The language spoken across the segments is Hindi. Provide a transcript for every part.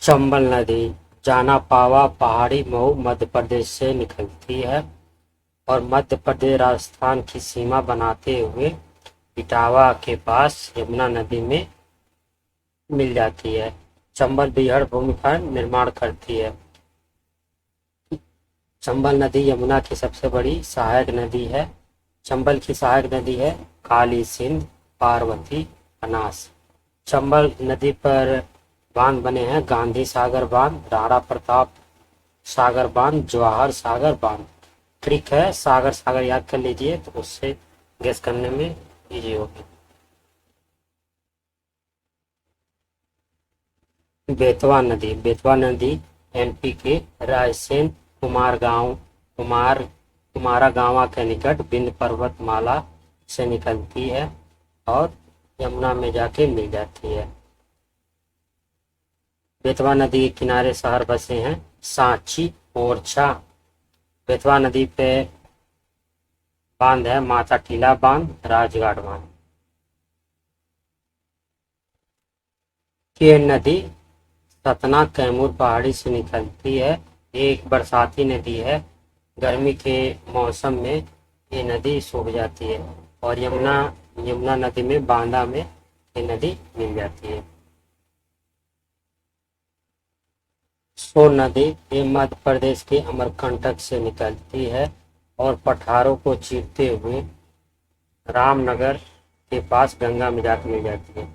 चंबल नदी जानापावा पहाड़ी मऊ मध्य प्रदेश से निकलती है और मध्य प्रदेश राजस्थान की सीमा बनाते हुए इटावा के पास यमुना नदी में मिल जाती है। चंबल बीहड़ भूमि का निर्माण करती है। चंबल नदी यमुना की सबसे बड़ी सहायक नदी है। चंबल की सहायक नदी है काली सिंध, पार्वती, अनास। चंबल नदी पर बांध बने हैं गांधी सागर बांध, राणा प्रताप सागर बांध, जवाहर सागर बांध। ट्रिक है, सागर सागर याद कर लीजिए तो उससे गैस करने में इजी होगी। बेतवा नदी एमपी के रायसेन कुमारा गांवा के निकट विंध्य पर्वतमाला से निकलती है और यमुना में जाके मिल जाती है। बेतवा नदी के किनारे शहर बसे हैं सांची, ओरछा। बेतवा नदी पे बांध है माता टीला बांध, राजघाट बांध। केन नदी सतना कैमूर पहाड़ी से निकलती है। एक बरसाती नदी है। गर्मी के मौसम में ये नदी सूख जाती है और यमुना नदी में बांदा में ये नदी मिल जाती है। सोन नदी ये मध्य प्रदेश के अमरकंटक से निकलती है और पठारों को चीरते हुए रामनगर के पास गंगा में जाकर मिल जाती है।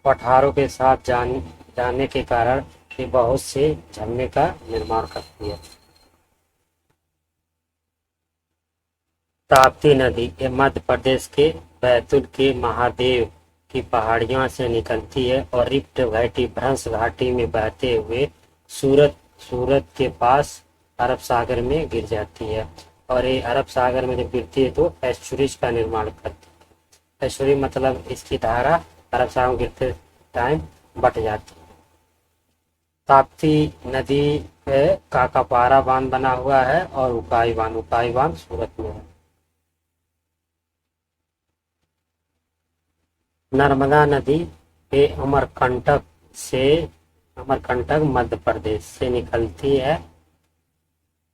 पठारों के साथ जाने के कारण ये बहुत से झरने का निर्माण करती है। ताप्ती नदी ये मध्य प्रदेश के बैतूल के महादेव की पहाड़ियों से निकलती है और रिफ्ट वैली भ्रंश घाटी में बहते हुए सूरत के पास अरब सागर में गिर जाती है और ये अरब सागर में जब गिरती है तो एस्चुरीज का निर्माण करती है। एस्चुरी मतलब इसकी धारा अरब सागर में गिरते टाइम बट जाती है। ताप्ती नदी पे काकापारा बांध बना हुआ है और उकाई बांध सूरत में है। नर्मदा नदी पे अमरकंटक मध्य प्रदेश से निकलती है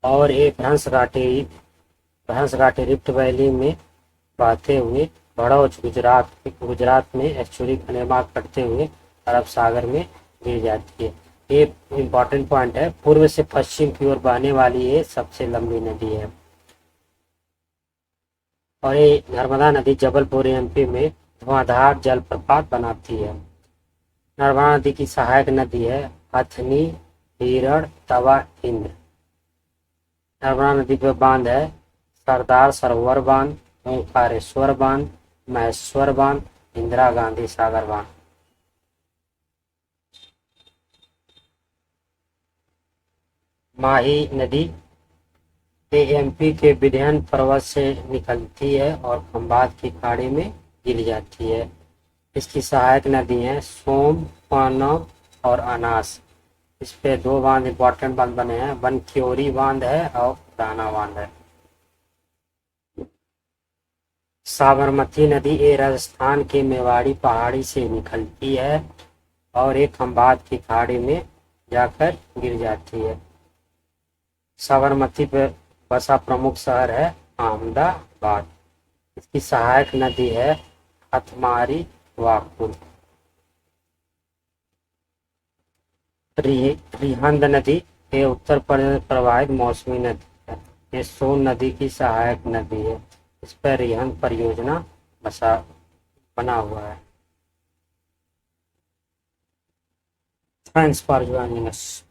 और ये भ्रंश घाटी रिफ्ट वैली में बहते हुए भड़ौच गुजरात में एस्चुरी का निर्माण करते हुए अरब सागर में गिर जाती है। ये इम्पोर्टेंट पॉइंट है, पूर्व से पश्चिम की ओर बहने वाली ये सबसे लंबी नदी है और ये नर्मदा नदी जबलपुर एमपी में धुआंधार जलप्रपात बनाती है। नर्मदा नदी की सहायक नदी है हथनी, हिरण, तवा, इंद्र। नर्मदा नदी पर बांध है सरदार सरोवर बांध, ओंकारेश्वर बांध, महेश्वर बांध, इंदिरा गांधी सागर बांध। माही नदी एमपी के विंध्य पर्वत से निकलती है और खंभात की खाड़ी में गिर जाती है। इसकी सहायक नदी है सोम, पानव और अनास। इस पे दो बांध इंपॉर्टेंट बांध बने हैं, बनक्योरी बांध है और राणा बांध है। साबरमती नदी ये राजस्थान के मेवाड़ी पहाड़ी से निकलती है और एक खंभात की खाड़ी में जाकर गिर जाती है। साबरमती पर बसा प्रमुख शहर है अहमदाबाद। इसकी सहायक नदी है हथमारी, वाकुल। रिहंद नदी ये उत्तर प्रदेश प्रवाहित मौसमी नदी है। ये सोन नदी की सहायक नदी है। इस पर रिहंद परियोजना बना हुआ है। Thanks for joining us.